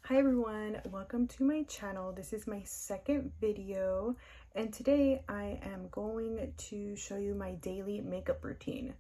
Hi everyone, welcome to my channel. This is my second video and today I am going to show you my daily makeup routine.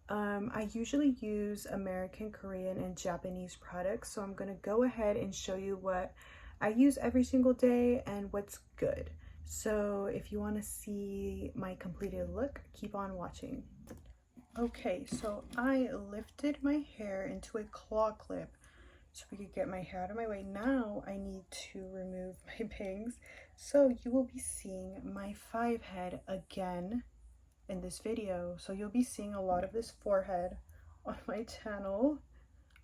I usually use American, Korean, and Japanese products, so I'm going to go ahead and show you what I use every single day and what's good. So if you want to see my completed look, keep on watching. Okay, so I lifted my hair into a claw clip so we could get my hair out of my way. Now I need to remove my bangs. So you will be seeing my 5 head again in this video. So you'll be seeing a lot of this forehead on my channel,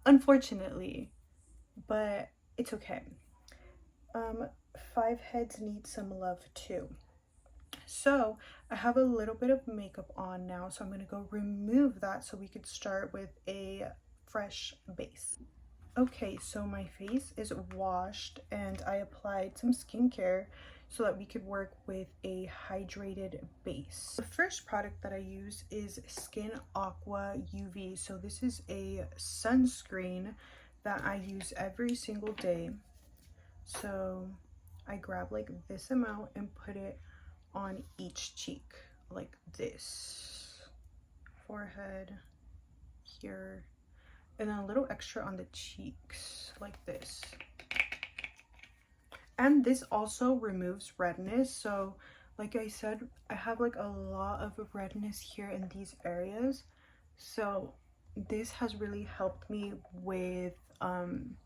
unfortunately, but it's okay. 5 heads need some love too. So I have a little bit of makeup on now, so I'm going to go remove that so we could start with a fresh base. Okay, so my face is washed and I applied some skincare so that we could work with a hydrated base. The first product that I use is Skin Aqua UV. So this is a sunscreen that I use every single day. So I grab like this amount and put it on each cheek like this. Forehead, here, and then a little extra on the cheeks like this. And this also removes redness. So like I said, I have like a lot of redness here in these areas, so this has really helped me with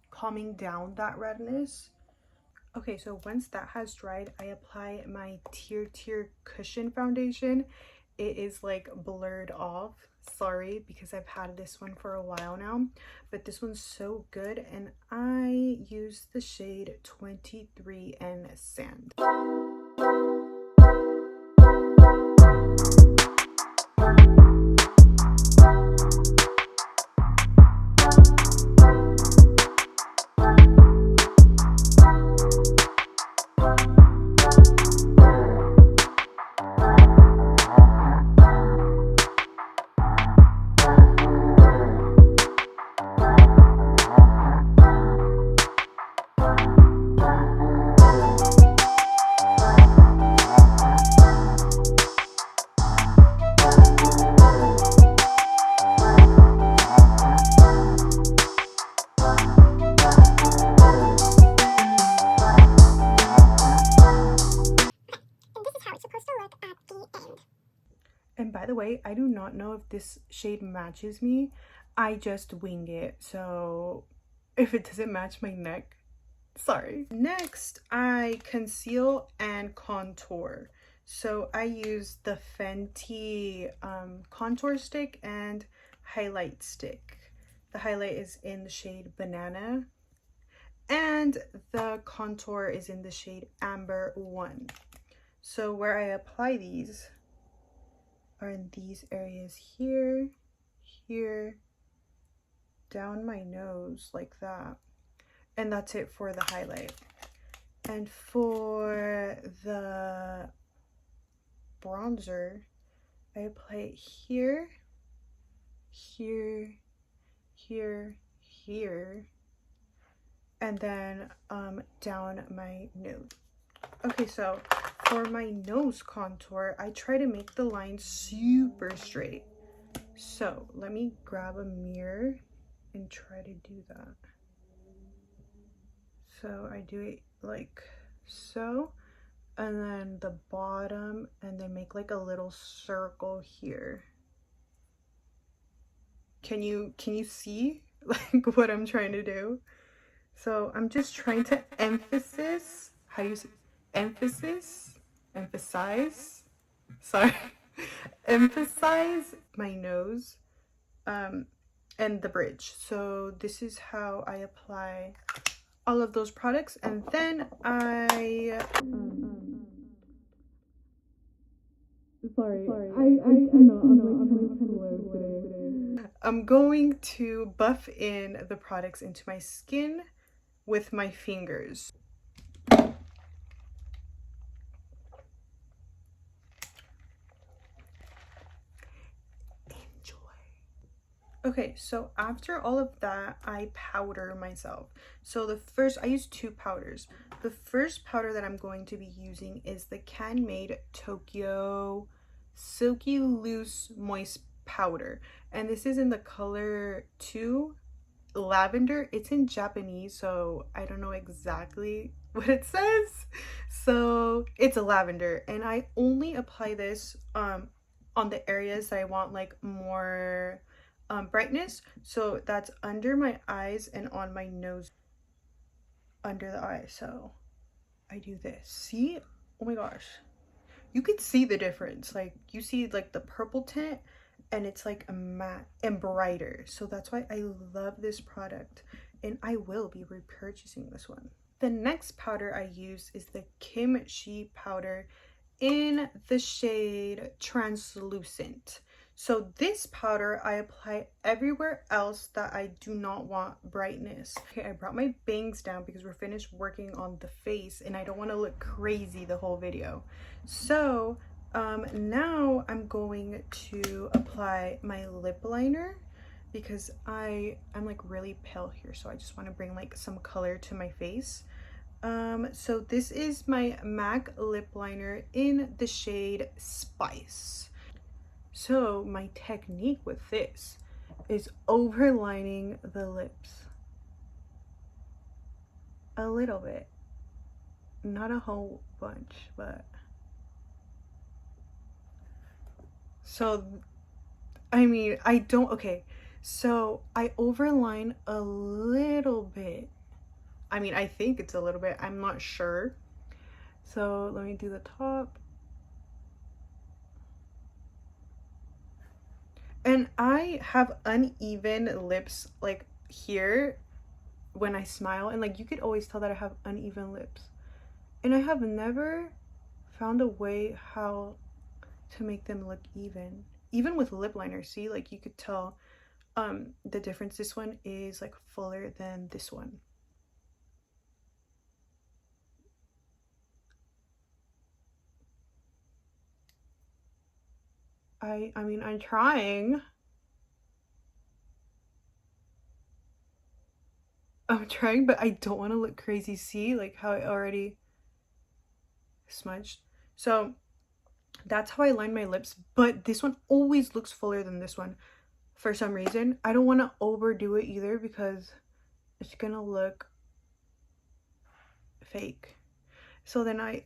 calming down that redness. Okay, so once that has dried, I apply my Tier Cushion foundation. It is like blurred off, sorry, because I've had this one for a while now, but this one's so good, and I use the shade 23 and Sand. And by the way, I do not know if this shade matches me. I just wing it. So if it doesn't match my neck, sorry. Next, I conceal and contour. So I use the Fenty contour stick and highlight stick. The highlight is in the shade Banana and the contour is in the shade Amber 1. So where I apply these are in these areas here, here, down my nose like that. And that's it for the highlight. And for the bronzer, I apply it here, here, here, here, and then down my nose. Okay, so for my nose contour, I try to make the line super straight. So let me grab a mirror and try to do that. So I do it like so, and then the bottom, and then make like a little circle here. Can you see like what I'm trying to do? So I'm just trying to emphasize, how do you say emphasize, sorry, emphasize my nose and the bridge. So this is how I apply all of those products, and then I I'm going to buff in the products into my skin with my fingers. Enjoy. Okay, so after all of that, I powder myself. So the first, I use two powders. The first powder that I'm going to be using is the Canmake Tokyo Silky Loose Moist Powder. And this is in the color 2 lavender. It's in Japanese, so I don't know exactly what it says. So it's a lavender, and I only apply this on the areas that I want like more brightness. So that's under my eyes and on my nose, under the eye. So I do this. See? Oh my gosh. You can see the difference. Like you see like the purple tint, and it's like a matte and brighter. So that's why I love this product, and I will be repurchasing this one. The next powder I use is the Canmake powder in the shade Translucent. So this powder I apply everywhere else that I do not want brightness. Okay, I brought my bangs down because we're finished working on the face and I don't want to look crazy the whole video. So now I'm going to apply my lip liner because I'm like really pale here, so I just want to bring like some color to my face. So this is my MAC lip liner in the shade Spice. So my technique with this is overlining the lips a little bit, not a whole bunch, but so I mean I don't, okay, so I overline a little bit. I mean, I think it's a little bit, I'm not sure. So let me do the top. And I have uneven lips like here when I smile, and like you could always tell that I have uneven lips. And I have never found a way how to make them look even. Even with lip liner, see, like you could tell the difference. This one is like fuller than this one. I mean, I'm trying. I'm trying, but I don't want to look crazy. See, like how I already smudged. So that's how I line my lips, but this one always looks fuller than this one for some reason. I don't want to overdo it either because it's gonna look fake. So then I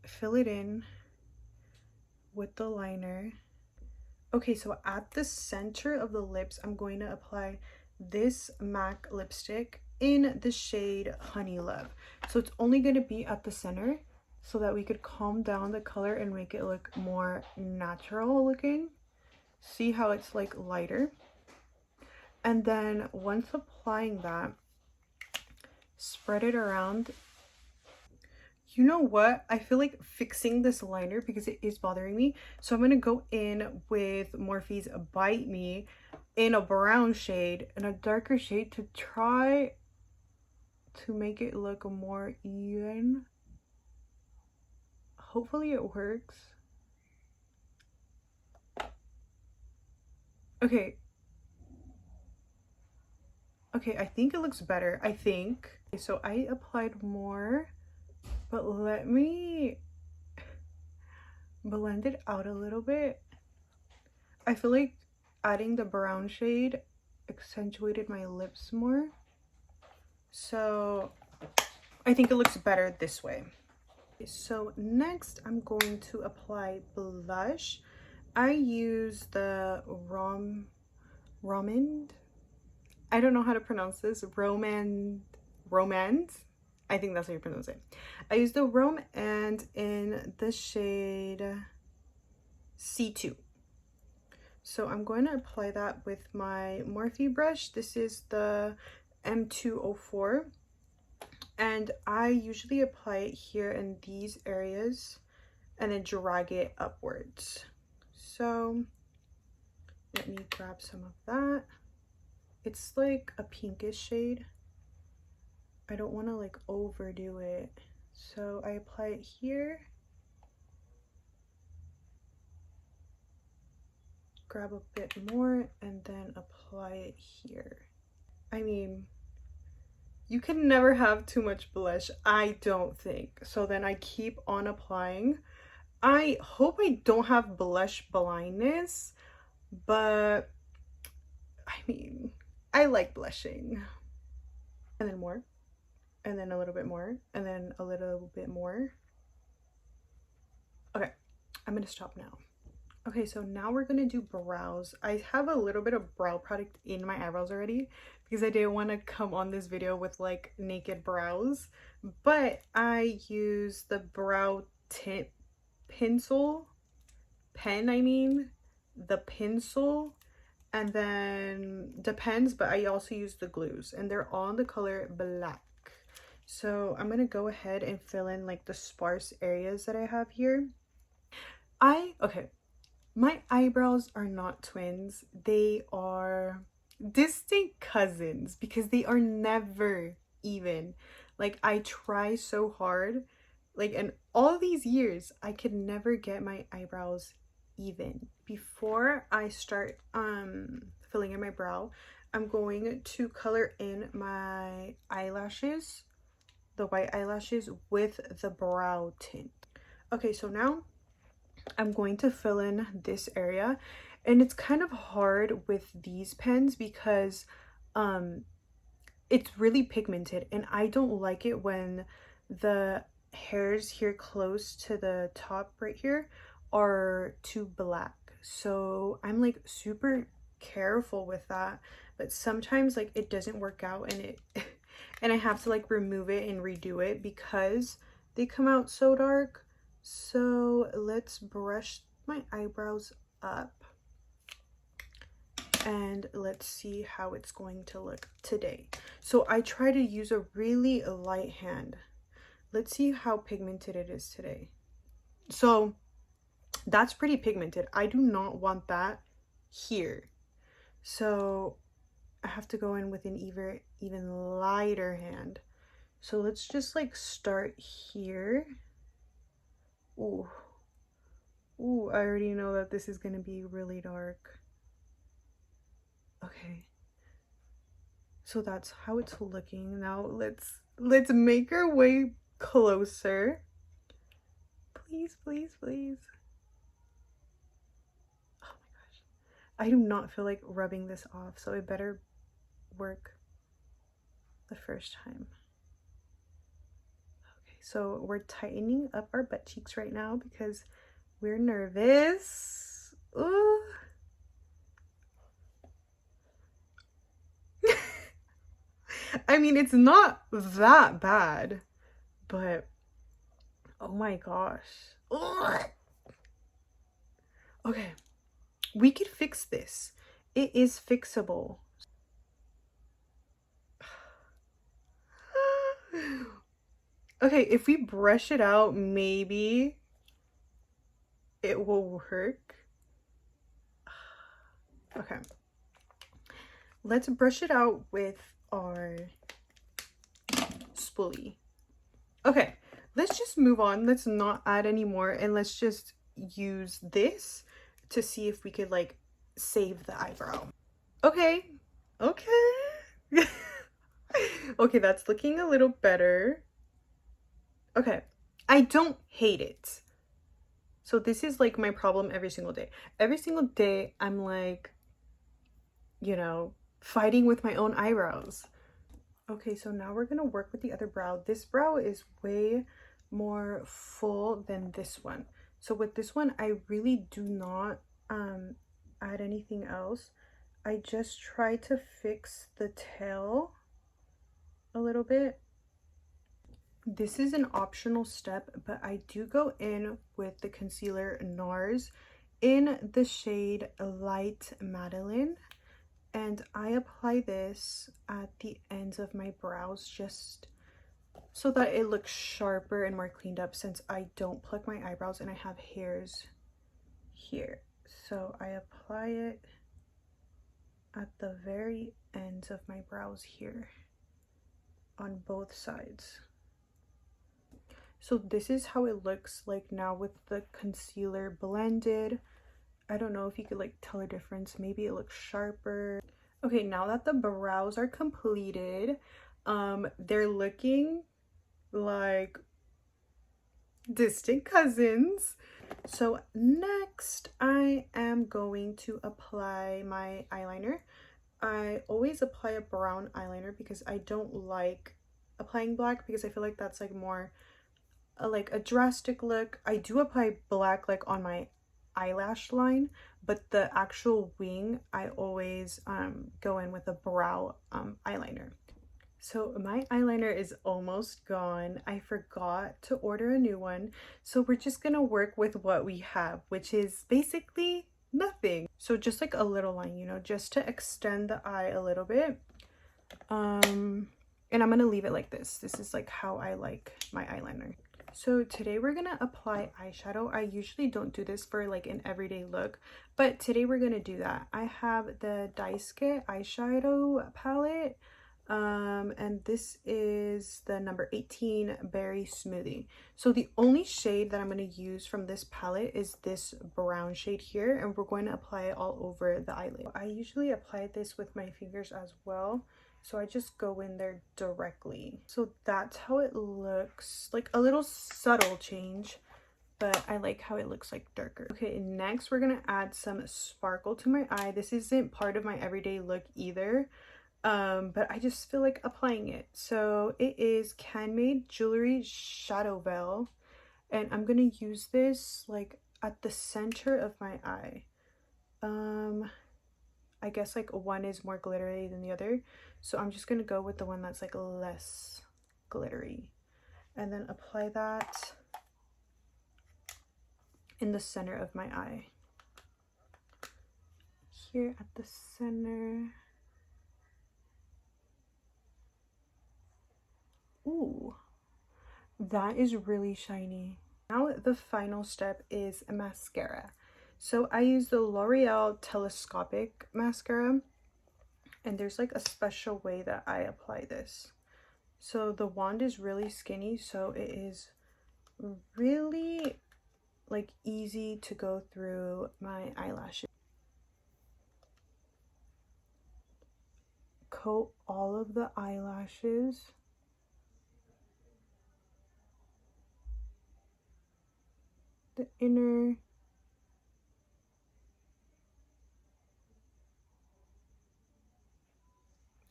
fill it in with the liner. Okay, so at the center of the lips, I'm going to apply this MAC lipstick in the shade Honey Love. So it's only going to be at the center so that we could calm down the color and make it look more natural looking. See how it's like lighter? And then once applying that, spread it around. You know what? I feel like fixing this liner because it is bothering me. So I'm going to go in with Morphe's Bite Me in a brown shade and a darker shade to try to make it look more even. Hopefully it works. Okay. Okay, I think it looks better. I think. So I applied more. But let me blend it out a little bit. I feel like adding the brown shade accentuated my lips more. So I think it looks better this way. So next I'm going to apply blush. I use the Rom&nd. I don't know how to pronounce this. Rom&nd. I think that's how you pronounce it. I use the Rom&nd in the shade C2. So I'm going to apply that with my Morphe brush. This is the M204. And I usually apply it here in these areas and then drag it upwards. So let me grab some of that. It's like a pinkish shade. I don't want to like overdo it, so I apply it here, grab a bit more and then apply it here. I mean, you can never have too much blush, I don't think. So then I keep on applying. I hope I don't have blush blindness, but I mean, I like blushing. And then more, and then a little bit more, and then a little bit more. Okay, I'm gonna stop now. Okay, so now we're gonna do brows. I have a little bit of brow product in my eyebrows already because I didn't want to come on this video with like naked brows, but I use the brow tint pencil, the pencil, and then depends, but I also use the glues, and they're all in the color black. So I'm gonna go ahead and fill in like the sparse areas that I have here. Okay, my eyebrows are not twins, they are distant cousins because they are never even. Like, I try so hard, like, in all these years I could never get my eyebrows even. Before I start filling in my brow, I'm going to color in my eyelashes, the white eyelashes, with the brow tint. Okay, so now I'm going to fill in this area, and it's kind of hard with these pens because it's really pigmented, and I don't like it when the hairs here close to the top right here are too black. So I'm like super careful with that, but sometimes like it doesn't work out, and it and I have to like remove it and redo it because they come out so dark. So let's brush my eyebrows up and let's see how it's going to look today. So I try to use a really light hand. Let's see how pigmented it is today. So that's pretty pigmented. I do not want that here. So I have to go in with an even lighter hand. So let's just like start here. Ooh, I already know that this is gonna be really dark. Okay, so that's how it's looking. Now let's make our way closer. Please, please, please. Oh my gosh, I do not feel like rubbing this off, so it better work the first time. Okay, so we're tightening up our butt cheeks right now because we're nervous. Ooh. I mean, it's not that bad, but oh my gosh. Ugh. Okay, we could fix this. It is fixable. Okay, if we brush it out, maybe it will work. Okay, let's brush it out with our spoolie. Okay, let's just move on. Let's not add any more, and let's just use this to see if we could like save the eyebrow. Okay. Okay, that's looking a little better. Okay, I don't hate it. So this is like my problem every single day. Every single day I'm like, you know, fighting with my own eyebrows. Okay, so now we're gonna work with the other brow. This brow is way more full than this one. So with this one, I really do not add anything else. I just try to fix the tail a little bit. This is an optional step, but I do go in with the concealer NARS in the shade Light Madeline, and I apply this at the ends of my brows just so that it looks sharper and more cleaned up, since I don't pluck my eyebrows and I have hairs here. So I apply it at the very ends of my brows here on both sides. So this is how it looks like now with the concealer blended. I don't know if you could like tell a difference. Maybe it looks sharper. Okay, now that the brows are completed, they're looking like distant cousins. So next I am going to apply my eyeliner. I always apply a brown eyeliner because I don't like applying black, because I feel like that's like more like a drastic look. I do apply black like on my eyelash line, but the actual wing I always go in with a brow eyeliner. So my eyeliner is almost gone. I forgot to order a new one, so we're just gonna work with what we have, which is basically nothing. So just like a little line, you know, just to extend the eye a little bit. And I'm gonna leave it like this. This is like how I like my eyeliner. So today we're gonna apply eyeshadow. I usually don't do this for like an everyday look, but today we're gonna do that. I have the Daisuke eyeshadow palette, and this is the number 18 Berry Smoothie. So the only shade that I'm going to use from this palette is this brown shade here, and we're going to apply it all over the eyelid. I usually apply this with my fingers as well, so I just go in there directly. So that's how it looks, like a little subtle change, but I like how it looks like darker. Okay, next we're gonna add some sparkle to my eye. This isn't part of my everyday look either, but I just feel like applying it. So it is Canmake Jewelry Shadow Veil, and I'm gonna use this like at the center of my eye. I guess like one is more glittery than the other, so I'm just gonna go with the one that's like less glittery, and then apply that in the center of my eye, here at the center. Ooh, that is really shiny. Now the final step is a mascara. So I use the L'Oreal Telescopic mascara, and there's like a special way that I apply this. So the wand is really skinny, so it is really like easy to go through my eyelashes. Coat all of the eyelashes. The inner,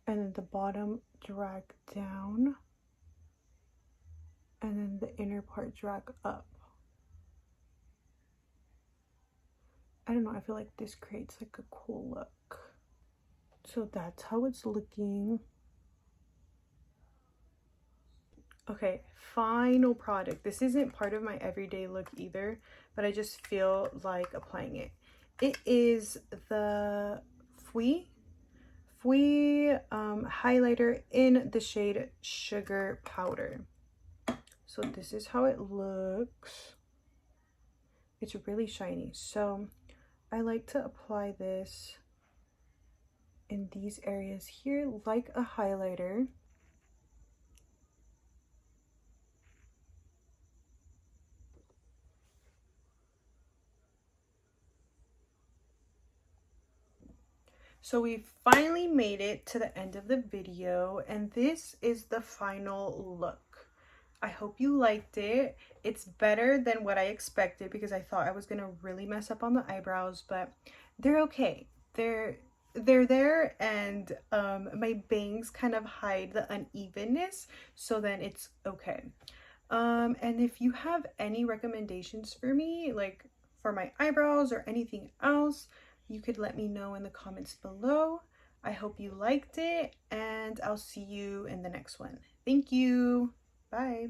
and then the bottom drag down, and then the inner part drag up. I don't know, I feel like this creates like a cool look. So that's how it's looking. Okay, final product. This isn't part of my everyday look either, but I just feel like applying it. It is the fave highlighter in the shade Sugar Powder. So this is how it looks. It's really shiny. So I like to apply this in these areas here like a highlighter. So we finally made it to the end of the video, and this is the final look. I hope you liked it. It's better than what I expected, because I thought I was gonna really mess up on the eyebrows, but they're okay. They're there, and my bangs kind of hide the unevenness, so then it's okay. And if you have any recommendations for me, like for my eyebrows or anything else, you could let me know in the comments below. I hope you liked it, and I'll see you in the next one. Thank you. Bye.